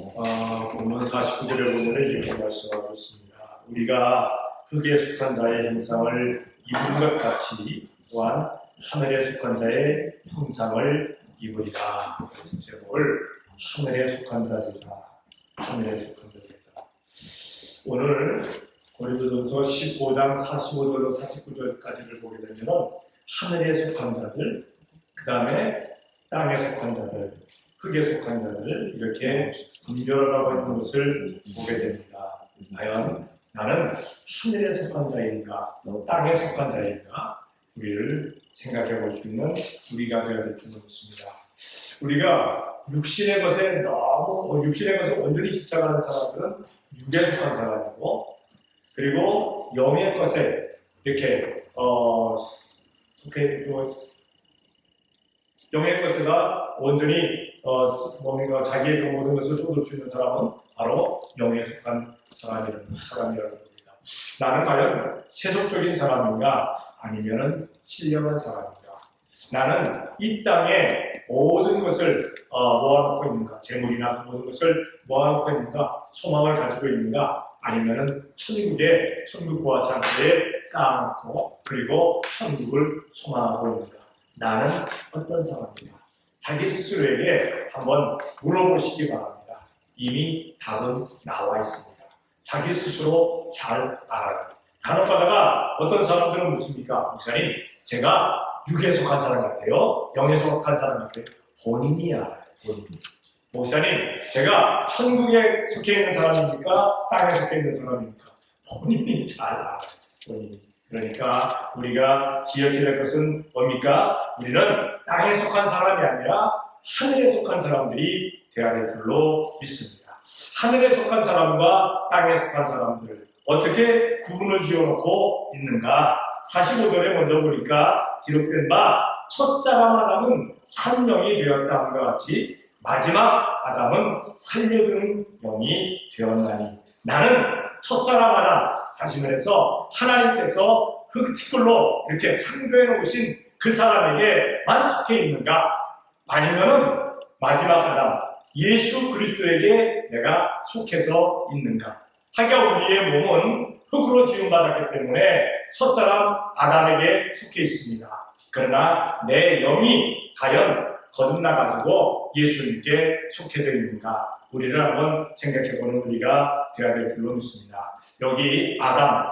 본문 49절에 보면 이렇게 말씀하고 있습니다. 우리가 흙에 속한 자의 형상을 입은 것 같이 또한 하늘에 속한 자의 형상을 입으리라. 그래서 제목을 하늘에 속한 자 되자. 하늘에 속한 자 되자. 오늘 고린도전서 15장 45절로 49절까지를 보게 되면 하늘에 속한 자들, 그 다음에 땅에 속한 자들, 흙에 속한 자들 이렇게 분별하고 있는 것을 보게 됩니다. 과연 나는 하늘에 속한 자인가, 땅에 속한 자인가, 우리를 생각해 볼 수 있는 우리가 되어야 될 줄 믿습니다. 우리가 육신의 것에 온전히 집착하는 사람들은 육에 속한 사람이고, 그리고 영의 것에 이렇게 영의 것에다 온전히 자기의 그 모든 것을 쏟을 수 있는 사람은 바로 영에 속한 사람이라는 겁니다. 나는 과연 세속적인 사람인가 아니면은 신령한 사람인가? 나는 이 땅에 모든 것을 모아놓고 있는가? 재물이나 모든 것을 모아놓고 있는가? 소망을 가지고 있는가? 아니면은 천국 보아 창고에 쌓아놓고 그리고 천국을 소망하고 있는가? 나는 어떤 사람인가? 자기 스스로에게 한번 물어보시기 바랍니다. 이미 답은 나와 있습니다. 자기 스스로 잘 알아요. 간혹가다가 어떤 사람들은 묻습니까? 목사님, 제가 육에 속한 사람 같아요? 영에 속한 사람 같아요? 본인이 알아요. 본인이. 목사님, 제가 천국에 속해 있는 사람입니까? 땅에 속해 있는 사람입니까? 본인이 잘 알아요. 본인이. 그러니까 우리가 기억해야 될 것은 뭡니까? 우리는 땅에 속한 사람이 아니라 하늘에 속한 사람들이 되어야 될 줄로 믿습니다. 하늘에 속한 사람과 땅에 속한 사람들 어떻게 구분을 지어놓고 있는가? 45절에 먼저 보니까 기록된 바 첫사람 아담은 산영이 되었다 함과 같이 마지막 아담은 살려주는 영이 되었나니 나는 첫사람 아담, 다시 말해서 하나님께서 그 티끌로 이렇게 창조해 놓으신 그 사람에게만 속해 있는가? 아니면은 마지막 아담, 예수 그리스도에게 내가 속해져 있는가? 하기야 우리의 몸은 흙으로 지음받았기 때문에 첫사람 아담에게 속해 있습니다. 그러나 내 영이 과연 거듭나가지고 예수님께 속해져 있는가? 우리를 한번 생각해보는 우리가 되어야 될 줄로 믿습니다. 여기 아담,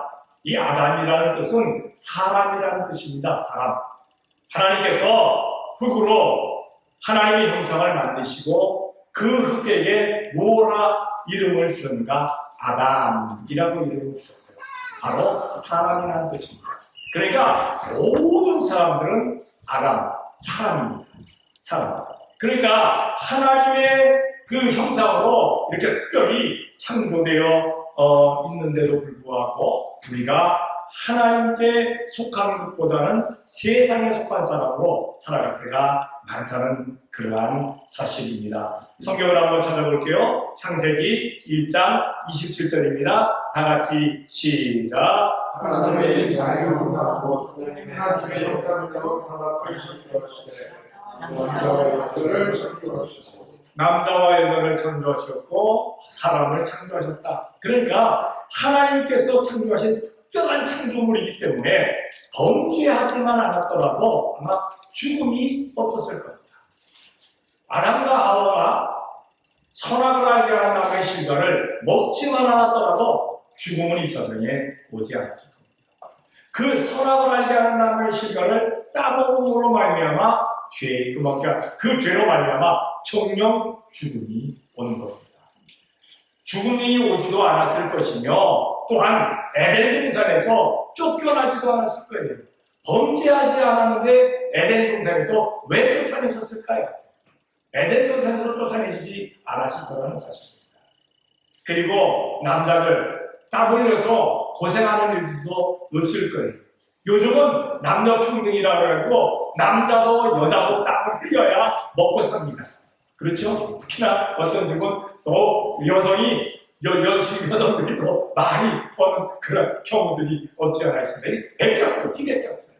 이 아담이라는 뜻은 사람이라는 뜻입니다. 사람. 하나님께서 흙으로 하나님의 형상을 만드시고 그 흙에게 무엇라 이름을 주는가? 아담이라고 이름을 주셨어요. 바로 사람이라는 뜻입니다. 그러니까 모든 사람들은 아담, 사람입니다. 사람. 그러니까 하나님의 그 형상으로 이렇게 특별히 창조되어 있는데도 불구하고 우리가 하나님께 속한 것보다는 세상에 속한 사람으로 살아갈 때가 많다는 그러한 사실입니다. 성경을 한번 찾아볼게요. 창세기 1장 27절입니다. 다 같이 시작. 하나님의 자유를 받고 하나님의 형상대로 살아가시고 남자와 여자를 창조하셨고 사람을 창조하셨다. 그러니까 하나님께서 창조하신 특별한 창조물이기 때문에 범죄하지만 않았더라도 아마 죽음이 없었을 겁니다. 아담과 하와가 선악을 알게 하는 나무의 실과를 먹지만 않았더라도 죽음은 이 세상에 오지 않았을 겁니다. 그 선악을 알게 하는 나무의 실과를 따먹음으로 말미암아 그 죄로 말미암아 정령 죽음이 오는 겁니다. 죽음이 오지도 않았을 것이며 또한 에덴 동산에서 쫓겨나지도 않았을 거예요. 범죄하지 않았는데 에덴 동산에서 왜 쫓아내셨을까요? 에덴 동산에서 쫓아내시지 않았을 거라는 사실입니다. 그리고 남자들 땀 흘려서 고생하는 일들도 없을 거예요. 요즘은 남녀 평등이라고 해가지고 남자도 여자도 땀을 흘려야 먹고 삽니다. 그렇죠? 특히나 어떤 집은 또 여성들이 더 많이 버는 그런 경우들이 없지 않아 있습니다. 베꼈어요. 튀게 꼈어요.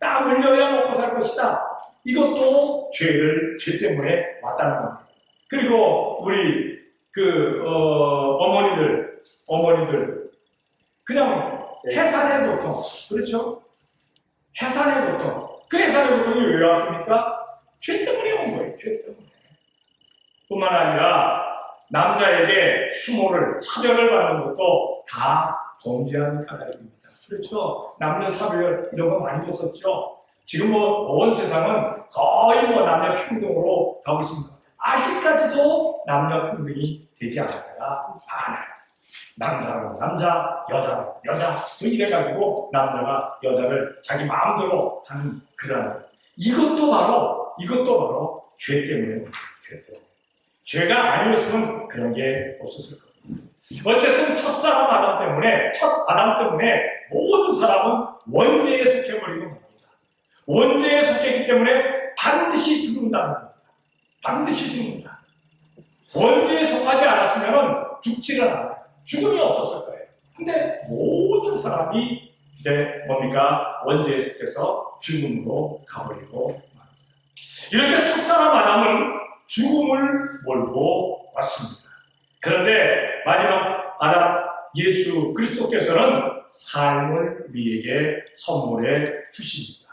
땀 흘려야 먹고 살 것이다. 이것도 죄 때문에 왔다는 겁니다. 그리고 우리 어머니들 그냥 해산의 고통, 그렇죠? 해산의 고통. 그 해산의 고통이 왜 왔습니까? 죄 때문에 온 거예요. 죄 때문에. 뿐만 아니라 남자에게 수모를, 차별을 받는 것도 다 범죄한 까닭입니다. 그렇죠? 남녀 차별 이런 거 많이 줬었죠. 지금 온 세상은 거의 남녀 평등으로 가고 있습니다. 아직까지도 남녀 평등이 되지 않았다가 많아요. 남자는 남자, 여자는 여자. 이래가지고 남자가 여자를 자기 마음대로 하는 그런 이것도 바로 죄 때문에 죄 때문에. 죄가 아니었으면 그런 게 없었을 겁니다. 어쨌든 첫사람 아담 때문에 모든 사람은 원죄에 속해버리고 맙니다. 원죄에 속했기 때문에 반드시 죽는다는 겁니다. 반드시 죽는다. 원죄에 속하지 않았으면 죽지를 않아요. 죽음이 없었을 거예요. 근데 모든 사람이 이제 원죄에 속해서 죽음으로 가버리고 맙니다. 이렇게 첫사람 아담은 죽음을 몰고 왔습니다. 그런데 마지막 아담 예수 그리스도께서는 삶을 우리에게 선물해 주십니다.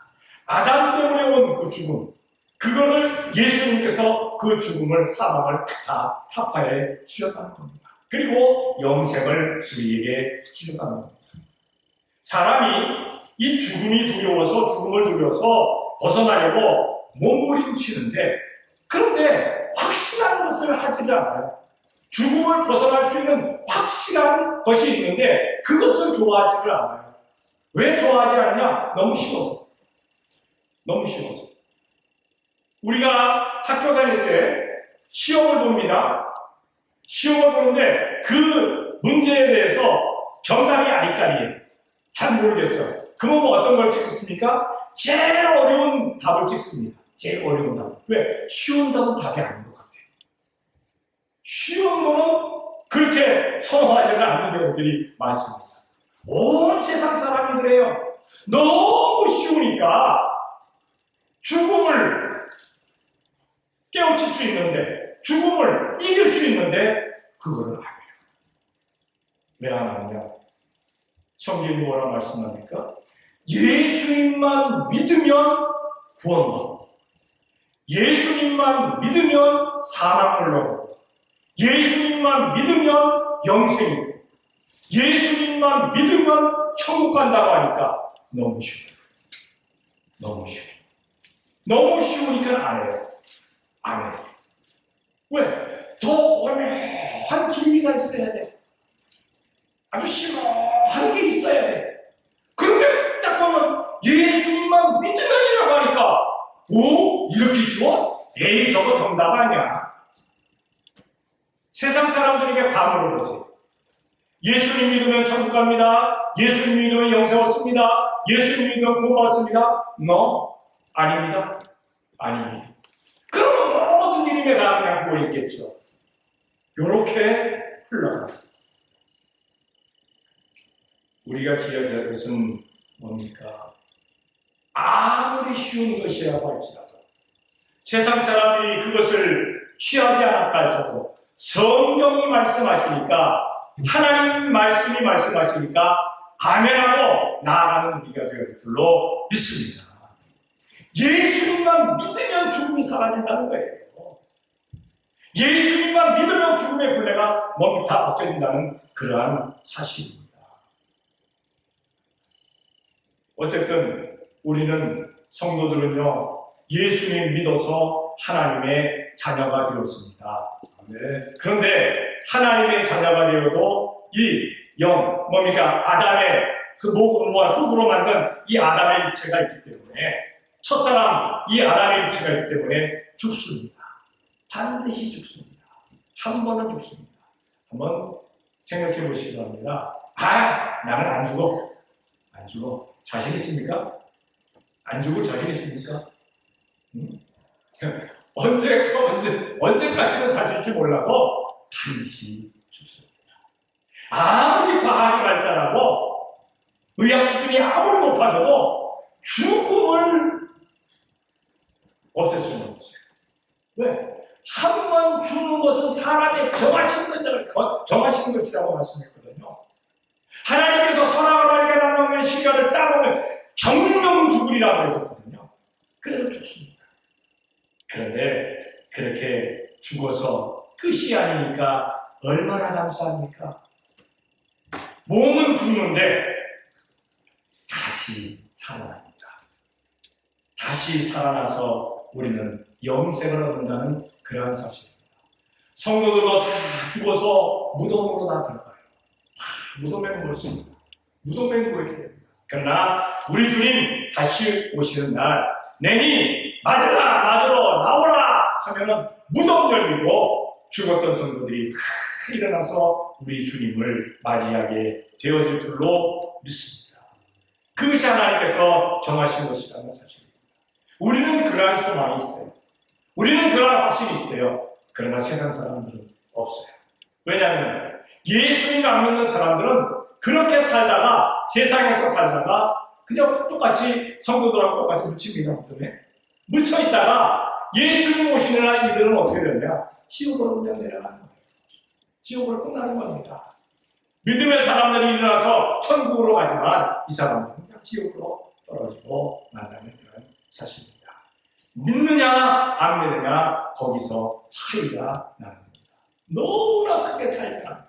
아담 때문에 온 그 죽음, 그거를 예수님께서 그 죽음을, 사망을 다 타파해 주셨다는 겁니다. 그리고 영생을 우리에게 주셨다는 겁니다. 사람이 이 죽음을 두려워서 벗어나려고 몸부림치는데, 그런데 확실한 것을 하지를 않아요. 죽음을 벗어날 수 있는 확실한 것이 있는데 그것을 좋아하지를 않아요. 왜 좋아하지 않느냐? 너무 쉬워서. 우리가 학교 다닐 때 시험을 봅니다. 시험을 보는데 그 문제에 대해서 정답이 아리까리해요. 잘 모르겠어요. 그러면 어떤 걸 찍습니까? 제일 어려운 답을 찍습니다. 제일 어려운 답. 왜? 쉬운 답은 답이 아닌 것 같아요. 쉬운 거는 그렇게 선호하지는 않는 경우들이 많습니다. 온 세상 사람이 그래요. 너무 쉬우니까 죽음을 깨우칠 수 있는데, 죽음을 이길 수 있는데 그거를 안 해요. 왜 안 하느냐? 성경이 뭐라 말씀합니까? 예수님만 믿으면 구원받고, 예수님만 믿으면 사망을 얻고, 예수님만 믿으면 영생이고, 예수님만 믿으면 천국 간다고 하니까 너무 쉬워요. 너무 쉬우니까 안 해요. 왜? 더 오묘한 진리가 있어야 돼. 아주 심오한 게 있어야 돼. 그런데 딱 보면 예수님만 믿으면이라고 하니까 이렇게 쉬워? 에이, 저거 정답 아니야. 세상 사람들에게 다 물어보세요. 예수님 믿으면 천국 갑니다. 예수님 믿으면 영생 얻습니다. 예수님 믿으면 구원 받습니다. No, 아닙니다. 아니에요. 그러면 모든 이름에 다 그냥 구원이 있겠죠. 요렇게 흘러갑니다. 우리가 기억해야 할 것은 뭡니까? 아무리 쉬운 것이라고 할지라도, 세상 사람들이 그것을 취하지 않았다 할지라도 성경이 말씀하시니까, 하나님 말씀이 말씀하시니까 아멘하고 나아가는 우리가 되어야 줄로 믿습니다. 예수님만 믿으면 죽음이 사라진다는 거예요. 예수님만 믿으면 죽음의 굴레가 몸이 다 벗겨진다는 그러한 사실입니다. 어쨌든 우리는 성도들은요, 예수님 믿어서 하나님의 자녀가 되었습니다. 그런데 하나님의 자녀가 되어도 이 아담의 흙으로 만든 이 아담의 육체가 있기 때문에, 첫사람 이 아담의 육체가 있기 때문에 죽습니다. 반드시 죽습니다. 한 번은 죽습니다. 한번 생각해 보시기 바랍니다. 나는 안 죽어. 자신 있습니까? 안 죽을 자신 있습니까? 언제까지는 사실지 몰라도 반드시 죽습니다. 아무리 과학이 발달하고 의학 수준이 아무리 높아져도 죽음을 없앨 수는 없어요. 왜? 한 번 죽는 것은 사람의 정하신 삶을 정하시는 것이라고 말씀했거든요. 하나님께서 선악을 알게 하는 시간을 따보면 정령 죽으리라고 했었거든요. 그래서 죽습니다. 그런데 그렇게 죽어서 끝이 아니니까 얼마나 감사합니까? 몸은 죽는데 다시 살아납니다. 다시 살아나서 우리는 영생을 얻는다는 그러한 사실입니다. 성도들도 다 죽어서 무덤으로 다 들어가요. 다 무덤에 묻습니다. 무덤에 묻게 됩니다. 그러나 우리 주님 다시 오시는 날 내니 맞으러 나오라 하면은 무덤 열리고 죽었던 성도들이 다 일어나서 우리 주님을 맞이하게 되어질 줄로 믿습니다. 그것이 하나님께서 정하신 것이라는 사실입니다. 우리는 그러한 소망이 있어요. 우리는 그러한 확신이 있어요. 그러나 세상 사람들은 없어요. 왜냐하면 예수님 안 믿는 사람들은 그렇게 살다가 세상에서 살다가 그냥 똑같이 성도들하고 똑같이 묻힙니다. 묻혀있다가 예수님 오시는 날 이들은 어떻게 되느냐? 지옥으로 그냥 내려가는 거예요. 지옥으로 끝나는 겁니다. 믿음의 사람들이 일어나서 천국으로 가지만 이 사람들은 그냥 지옥으로 떨어지고 만나는 그런 사실입니다. 믿느냐 안 믿느냐 거기서 차이가 나는 겁니다. 너무나 크게 차이가 납니다.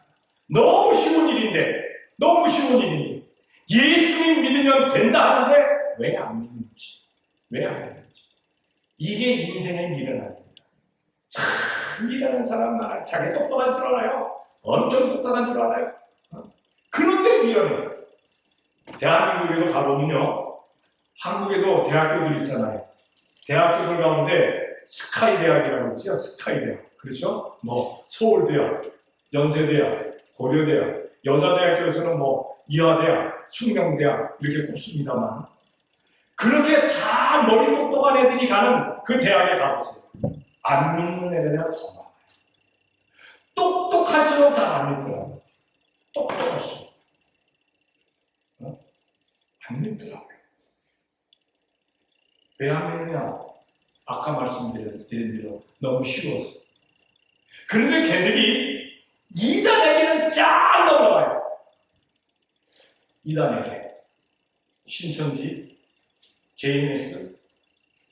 너무 쉬운 일인데 예수님 믿으면 된다 하는데 왜 안 믿는지 이게 인생의 미련함입니다. 참 미련한 사람 많아요. 자기 똑똑한 줄 알아요. 엄청 똑똑한 줄 알아요. 그런데 미련해요. 대한민국에도 가보면요, 한국에도 대학교들 있잖아요. 대학교들 가운데 스카이 대학이라고 있죠. 스카이 대학. 그렇죠? 뭐 서울대학, 연세대학, 고려대학, 여자대학교에서는 뭐 이화대학, 숙명대학 이렇게 꼽습니다만 그렇게 잘 머리 똑똑한 애들이 가는 그 대학에 가보세요. 안 믿는 애들이 더 많아요. 똑똑할수록 잘 안 믿더라고요. 똑똑할수록. 안 믿더라고요. 왜 안 믿느냐? 아까 말씀드린 대로 너무 쉬워서. 그런데 걔들이 2단에게는 쫙 넘어가요. 2단에게. 신천지, JMS,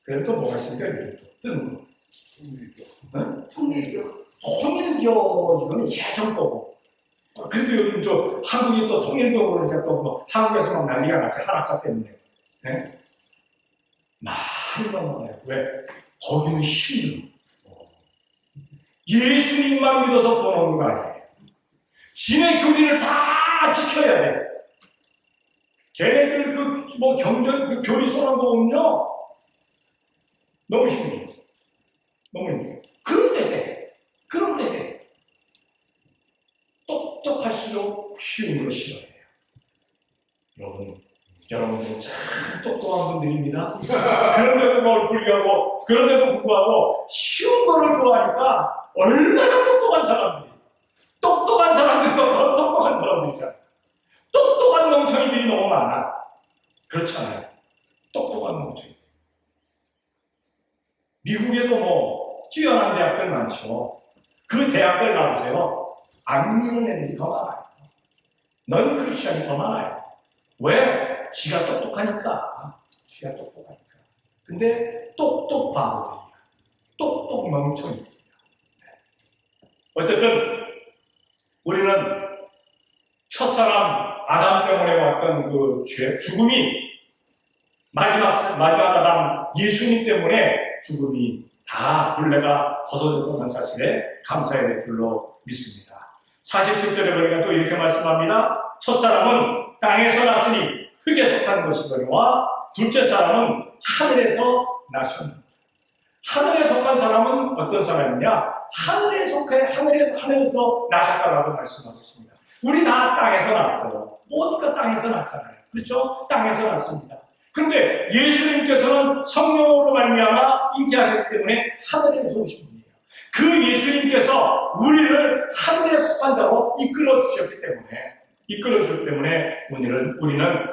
그다음에 또 뭐가 있습니까? 이렇게 또 뜨는 거. 통일교. 통일교, 이거는 예전 거고. 그래도 요즘 저 한국이 또 통일교로 그러니까 또 뭐 한국에서 막 난리가 났지. 한학자 때문에. 네? 많이 넘어가요. 왜? 거기는 힘들어. 예수님만 믿어서 구원하는 거 아니에요. 진의 교리를 다 지켜야 돼. 걔네들 뭐 경전, 교리 써놓은 거 보면요. 너무 힘들어. 너무 힘들어. 그런데 똑똑할수록 쉬운 걸 싫어해요. 여러분들은 참 똑똑한 분들입니다. 그런데도 불구하고 쉬운 거를 좋아하니까 얼마나 똑똑한 사람들이 더 똑똑한 사람들이잖아요. 똑똑한 멍청이들이 너무 많아. 그렇잖아요. 똑똑한 멍청이들. 미국에도 뭐 뛰어난 대학들 많죠. 그 대학들 가보세요. 안 믿는 애들이 더 많아요. 넌 크리스천이 더 많아요. 왜? 지가 똑똑하니까. 근데 똑똑 바보들이야. 똑똑 멍청이들이야. 어쨌든 우리는 첫사람 아담 때문에 왔던 그 죄, 죽음이 마지막 아담 예수님 때문에 죽음이 다 굴레가 벗어졌다는 사실에 감사해야 될 줄로 믿습니다. 47절에 보니까 또 이렇게 말씀합니다. 첫사람은 땅에서 났으니 흙에 속한 것이거니와 둘째 사람은 하늘에서 나셨느니라. 하늘에 속한 사람은 어떤 사람이냐? 하늘에서 나셨다라고 말씀하고 있습니다. 우리 다 땅에서 났어요. 모두가 땅에서 났잖아요. 그렇죠? 땅에서 났습니다. 그런데 예수님께서는 성령으로 말미암아 잉태하셨기 때문에 하늘에서 오신 분이에요. 그 예수님께서 우리를 하늘에 속한 자로 이끌어 주셨기 때문에 우리는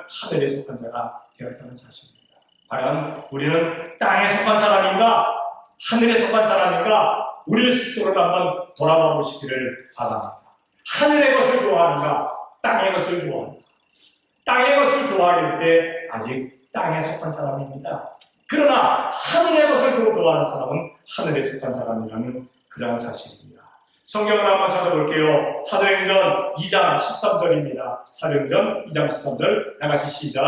하늘에 속한 자가 되었다는 사실입니다. 과연 우리는 땅에 속한 사람인가? 하늘에 속한 사람인가? 우리 스스로를 한번 돌아봐 보시기를 바랍니다. 하늘의 것을 좋아하는가? 땅의 것을 좋아하는가? 땅의 것을 좋아할 때 아직 땅에 속한 사람입니다. 그러나 하늘의 것을 더 좋아하는 사람은 하늘에 속한 사람이라는 그러한 사실입니다. 성경을 한번 찾아볼게요. 사도행전 2장 13절입니다. 사도행전 2장 13절 다 같이 시작.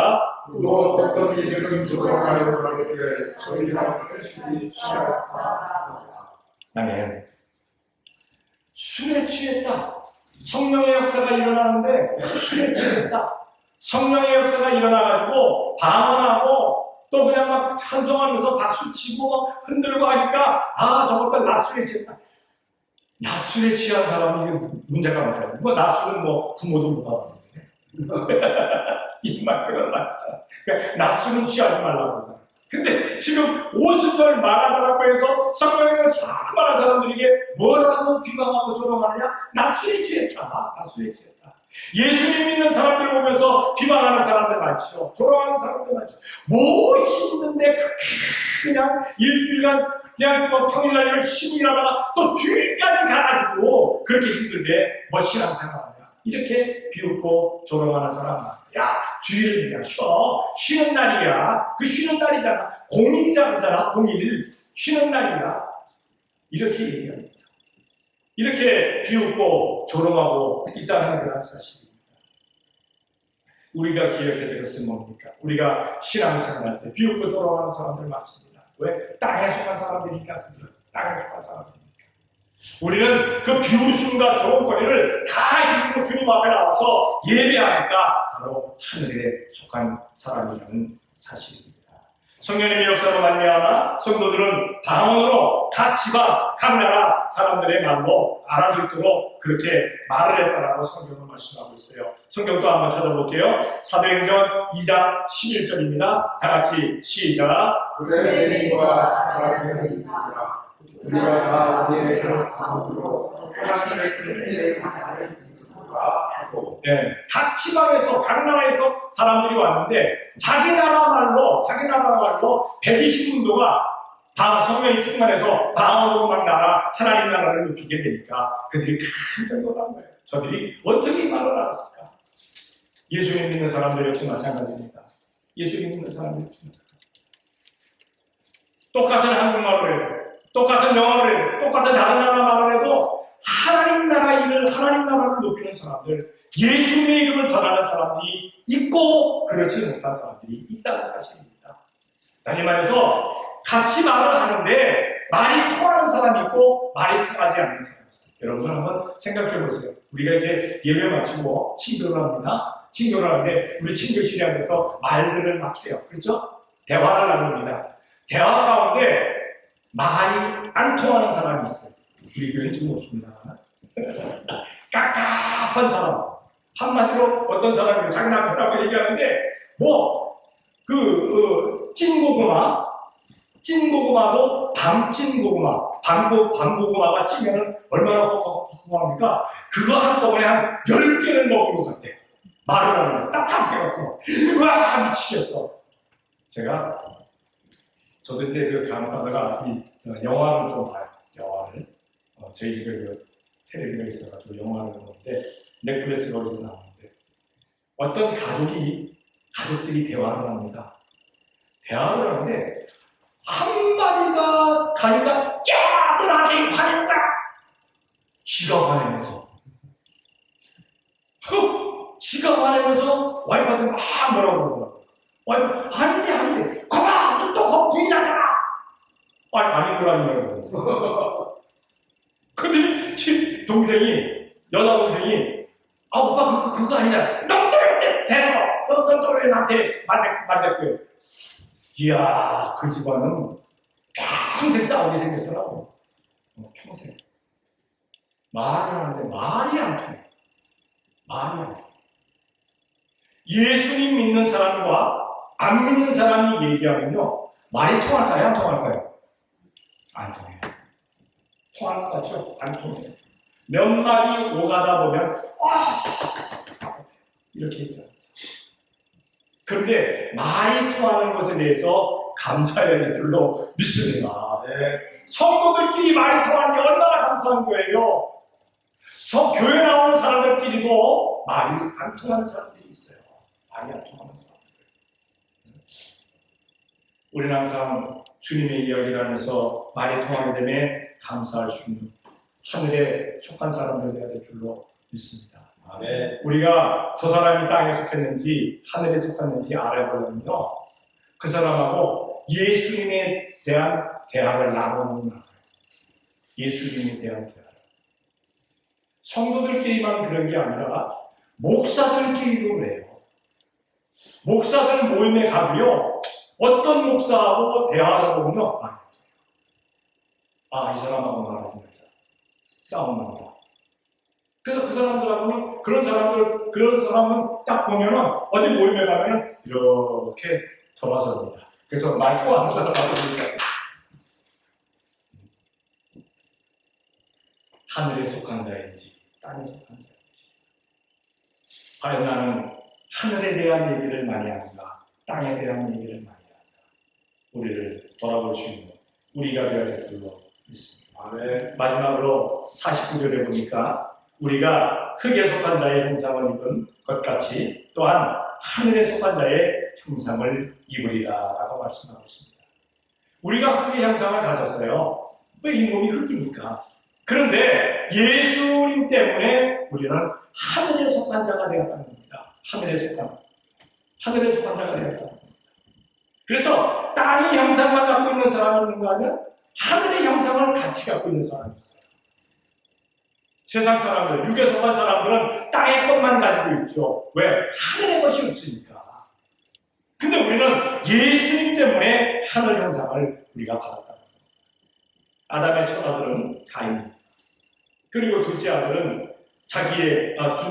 또 어떤 이들은 조롱하여 그러기를 저희가 쓸수 취하였다. 아멘. 술에 취했다. 성령의 역사가 일어나는데 술에 취했다. 성령의 역사가 일어나가지고 방언하고 또 그냥 막 찬송하면서 박수치고 막 흔들고 하니까 아 저것들 낮술에 취했다. 낮술에 취한 사람이 이게 문제가 많잖아요. 뭐 낮술은 뭐 부모도 못하는데 이만 그런 말이잖아. 그러니까 낮술은 취하지 말라고 그러잖아. 근데 지금 오순절 말하다라고 해서 성령의 수많은 사람들에게 뭐라고 비방하고 조롱하느냐? 낮술에 취했다. 낮술에 취했다. 예수님 믿는 사람들 보면서 비방하는 사람들 많죠. 조롱하는 사람들 많죠. 뭐 힘든데 그냥 일주일간 그냥 뭐 평일날 열심히 일하다가 또 주일까지 가가지고 그렇게 힘들게 뭐 신앙생활하냐. 이렇게 비웃고 조롱하는 사람 많아. 야 주일은 그냥 쉬는 날이야. 그 쉬는 날이잖아. 공일이라고 하잖아. 공일 쉬는 날이야. 이렇게 얘기합니다. 이렇게 비웃고 조롱하고 있다는 그런 사실입니다. 우리가 기억해야 될 것은 뭡니까? 우리가 신앙생활할 때 비웃고 조롱하는 사람들 많습니다. 왜? 땅에 속한 사람들이니까. 땅에 속한 사람들이니까. 우리는 그 비웃음과 조롱거리를 다 잊고 주님 앞에 나와서 예배하니까 바로 하늘에 속한 사람이라는 사실입니다. 성령님의 역사로 말미암아 성도들은 방언으로 각 지방, 각 나라 사람들의 말로 알아듣도록 그렇게 말을 했다라고 성경은 말씀하고 있어요. 성경도 한번 찾아볼게요. 사도행전 2장 11절입니다. 다 같이 시작. 그레인과 가라인이라 우리가 다 우리의 방언으로 하나님의 큰 일을 말하는 하고 네, 각 지방에서 각 나라에서 사람들이 왔는데 자기 나라 말로 120문도가 성령이 충만해서 방언으로 막 하나님 나라를 높이게 되니까 그들이 깜짝 놀란 거예요. 저들이 어떻게 말을 알았을까? 예수님 믿는 사람들 역시 마찬가지입니다. 예수님 믿는 사람들 역시 마찬가지입니다. 똑같은 한국말을 해도 똑같은 영어를 해도 똑같은 다른 나라 말을 해도 하나님 나라 일을 하나님 나라를 높이는 사람들, 예수님의 이름을 전하는 사람들이 있고 그렇지 못한 사람들이 있다는 사실입니다. 다시 말해서 같이 말을 하는데 말이 통하는 사람이 있고 말이 통하지 않는 사람이 있어요. 여러분 한번 생각해 보세요. 우리가 이제 예배 마치고 친교를 합니다. 친교를 하는데 우리 친교실에 앉아서 말들을 막 해요. 그렇죠? 대화를 나눕니다. 대화 가운데 말이 안 통하는 사람이 있어요. 우리 교회는 지금 없습니다. 깝깝한 사람. 한마디로 어떤 사람이 자기 남편하고 얘기하는데 찐고구마도 밤찐고구마, 밤고구마가 찌면은 얼마나 퍽퍽합니까? 그거 한꺼번에 한 10개를 먹은 것 같아. 말을 하는데 딱딱해갖고 으아 미치겠어. 저도 이제 간혹하다가 영화를 좀 봐요. 영화를 저희 집에 텔레비가 있어가지고 영화를 보는데 넷플릭스가 어디서 나오는데 어떤 가족들이 대화를 합니다. 대화를 하는데 한마디가 가니까 야! 너 나한테 화낸다! 지가 화내면서 지가 화내면서 와이프한테 막 뭐라고 그러더라고요. 와이프 아닌데 거봐! 또 부인하잖아! 아닌 거라니라고 근데 여자 동생이 오빠 그거 아니잖아. 넌 또 이렇게 대들어. 넌 또 왜 나한테 말대꾸해. 이야 그 집안은 평생 싸우게 생겼더라고. 평생. 말을 하는데 말이 안 통해. 예수님 믿는 사람과 안 믿는 사람이 얘기하면요 말이 통할까요? 안 통할까요? 안 통해요. 통할 것 같죠? 안 통해요. 몇 마디 오가다 보면 이렇게 얘기합니다. 그런데 말이 통하는 것에 대해서 감사해야 될 줄로 믿습니다. 성도들끼리 말이 통하는 게 얼마나 감사한 거예요. 교회 나오는 사람 사람들도 말이 안 통하는 사람들이 있어요. 말이 안 통하는 사람들. 우리는 항상 주님의 이야기를 하면서 말이 통하게 되면 감사할 수 있는 하늘에 속한 사람들 되어야 될 줄로 믿습니다. 아멘. 우리가 저 사람이 땅에 속했는지 하늘에 속했는지 알아보려면요, 그 사람하고 예수님에 대한 대화를 나누는 거예요. 예수님에 대한 대화. 성도들끼리만 그런 게 아니라 목사들끼리도 그래요. 목사들 모임에 가도요, 어떤 목사하고 대화를 보면요, 이 사람하고 말하지 말자. 싸움 난다. 그래서 그 사람들하고는 그런 사람은 딱 보면은 어디 모임에 가면은 이렇게 돌아섭니다. 그래서 말투가 하는 사람하고 보니까 하늘에 속한 자인지 땅에 속한 자인지, 과연 나는 하늘에 대한 얘기를 많이 하는가, 땅에 대한 얘기를 많이 하는가, 우리를 돌아볼 수 있는 우리가 되어야 될 줄로 믿습니다. 아멘. 마지막으로 49절에 보니까 우리가 흙에 속한 자의 형상을 입은 것 같이 또한 하늘에 속한 자의 형상을 입으리라 라고 말씀하고 있습니다. 우리가 흙의 형상을 가졌어요. 왜 이 몸이 흙이니까. 그런데 예수님 때문에 우리는 하늘에 속한 자가 되었다는 겁니다. 하늘에 속한 자가 되었다는 겁니다. 그래서 땅의 형상만 갖고 있는 사람이 있는가 하면 하늘의 형상을 같이 갖고 있는 사람이 있어요. 세상 사람들, 육에 속한 사람들은 땅의 것만 가지고 있죠. 왜? 하늘의 것이 없으니까. 근데 우리는 예수님 때문에 하늘 형상을 우리가 받았다는 겁니다. 아담의 첫 아들은 가인입니다. 그리고 둘째 아들은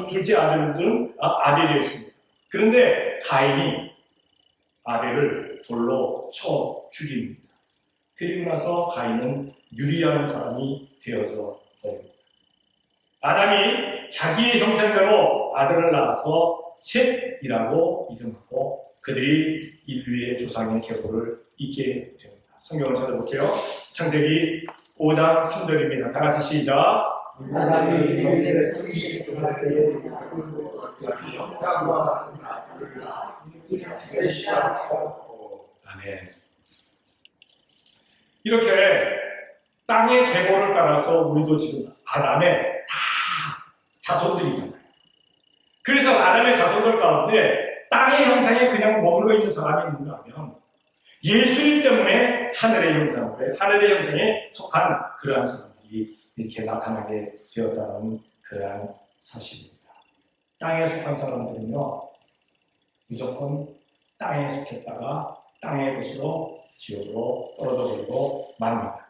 둘째 아들은 아벨이었습니다. 그런데 가인이 아벨을 돌로 쳐 죽입니다. 그리고 나서 가인은 유리한 사람이 되어져 버립니다. 아담이 자기의 형상대로 아들을 낳아서 셋이라고 이름하고 그들이 인류의 조상의 계보를 잇게 됩니다. 성경을 찾아볼게요. 창세기 5장 3절입니다. 다 같이 시작. 하나님이 이를 숨기시고 형상과 같은 아들을 낳아 셋이라 하고. 아멘. 이렇게 땅의 계보를 따라서 우리도 지금 아담의 다 자손들이잖아요. 그래서 아담의 자손들 가운데 땅의 형상에 그냥 머물러 있는 사람이 있는가 하면 예수님 때문에 하늘의 형상에 속한 그러한 사람들이 이렇게 나타나게 되었다는 그러한 사실입니다. 땅에 속한 사람들은요, 무조건 땅에 속했다가 땅의 것으로 지옥으로 떨어져 버리고 맙니다.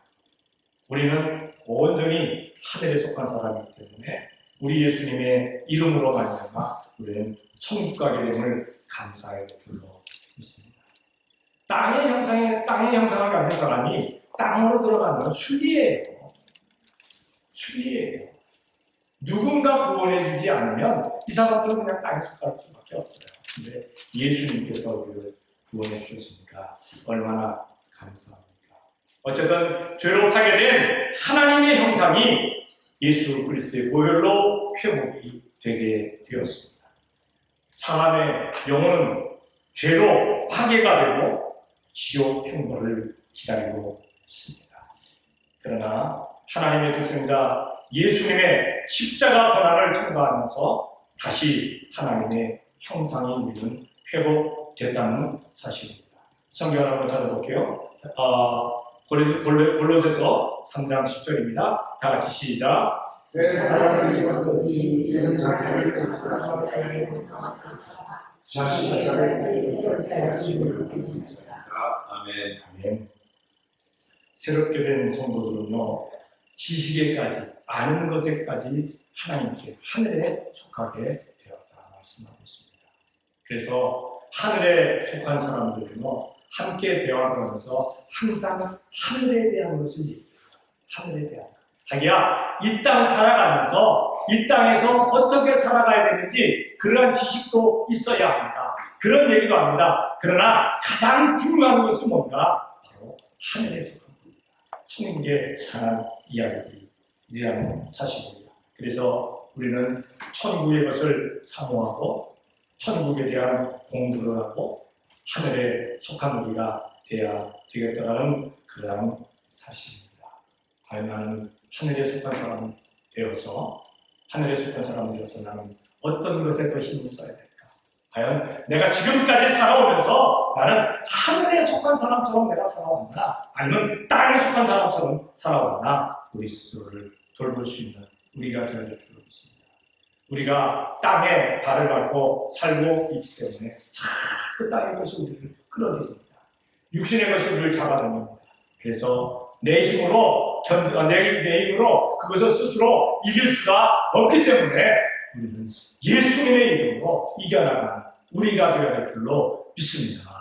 우리는 온전히 하늘에 속한 사람이기 때문에 우리 예수님의 이름으로 말미암아 우리는 천국 가게 됨을 감사할 줄로 믿습니다. 땅의 형상을 가진 사람이 땅으로 들어가는 건 순리예요. 누군가 구원해주지 않으면 이 사람들은 그냥 땅에 속할 수밖에 없어요. 근데 예수님께서 우리를 구원해 주셨으니까 얼마나 감사합니까? 어쨌든 죄로 파괴된 하나님의 형상이 예수 그리스도의 보혈로 회복이 되게 되었습니다. 사람의 영혼은 죄로 파괴가 되고 지옥 형벌을 기다리고 있습니다. 그러나 하나님의 독생자 예수님의 십자가 고난을 통과하면서 다시 하나님의 형상이 우리는 회복됐다는 사실입니다. 성경을 한번 찾아볼게요. 골로새서 3장 10절입니다. 다 같이 시작. 새 사람이 입었으니 이는 자기를 아멘. 새롭게 된 성도들은요, 지식에까지, 아는 것에까지 하나님께, 하늘에 속하게 되었다 말씀하고 있습니다. 그래서 하늘에 속한 사람들은요, 함께 대화를 하면서 항상 하늘에 대한 것을 얘기해요. 하늘에 대한 것. 자기야, 이 땅 살아가면서 이 땅에서 어떻게 살아가야 되는지 그러한 지식도 있어야 합니다. 그런 얘기도 합니다. 그러나 가장 중요한 것은 뭔가? 바로 하늘에 속한 겁니다. 천국에 관한 이야기들이라는 사실입니다. 그래서 우리는 천국의 것을 사모하고 천국에 대한 공부를 하고 하늘에 속한 우리가 되어야 되겠다라는 그러한 사실입니다. 과연 나는 하늘에 속한 사람 되어서 하늘에 속한 사람 되어서 나는 어떤 것에 더 힘을 써야 될까? 과연 내가 지금까지 살아오면서 나는 하늘에 속한 사람처럼 내가 살아왔나? 아니면 땅에 속한 사람처럼 살아왔나? 우리 스스로를 돌볼 수 있는 우리가 되어야 될 줄로 믿습니다. 우리가 땅에 발을 밟고 살고 있기 때문에 자꾸 땅의 것이 우리를 끌어들입니다. 육신의 것이 우리를 잡아당깁니다. 그래서 내 힘으로 내 힘으로 그것을 스스로 이길 수가 없기 때문에 우리는 예수님의 이름으로 이겨나가는 우리가 되어야 될 줄로 믿습니다.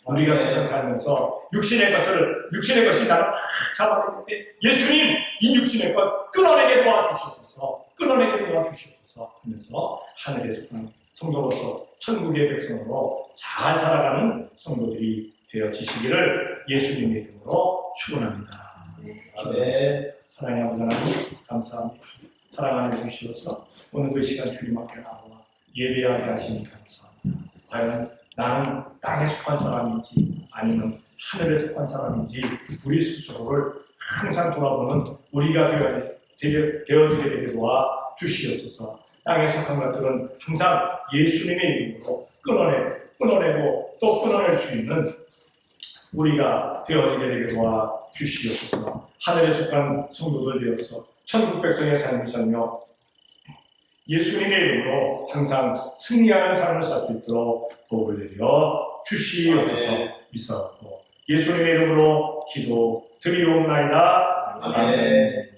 우리가 세상 살면서 육신의 것이 나를 확 잡아내는데 예수님 이 육신의 것 끊어내게 도와주시옵소서 하면서 하늘에 속한 성도로서 천국의 백성으로 잘 살아가는 성도들이 되어지시기를 예수님의 이름으로 축원합니다. 기도하겠습니다. 사랑의 아버지 하나님 감사합니다. 사랑하여 주시옵소서. 오늘도 이 시간 주님 앞에 나와 예배하게 하시니 감사합니다. 과연 나는 땅에 속한 사람인지 아니면 하늘에 속한 사람인지 우리 스스로를 항상 돌아보는 우리가 되어지게 되게 도와 주시옵소서. 땅에 속한 것들은 항상 예수님의 이름으로 끊어내고 또 끊어낼 수 있는 우리가 되어지게 되게 도와 주시옵소서. 하늘에 속한 성도들 되어서 천국 백성의 삶을 살며 예수님의 이름으로 항상 승리하는 삶을 살 수 있도록 복을 내려 주시옵소서. 믿사옵고 예수님의 이름으로 기도 드리옵나이다. 아멘.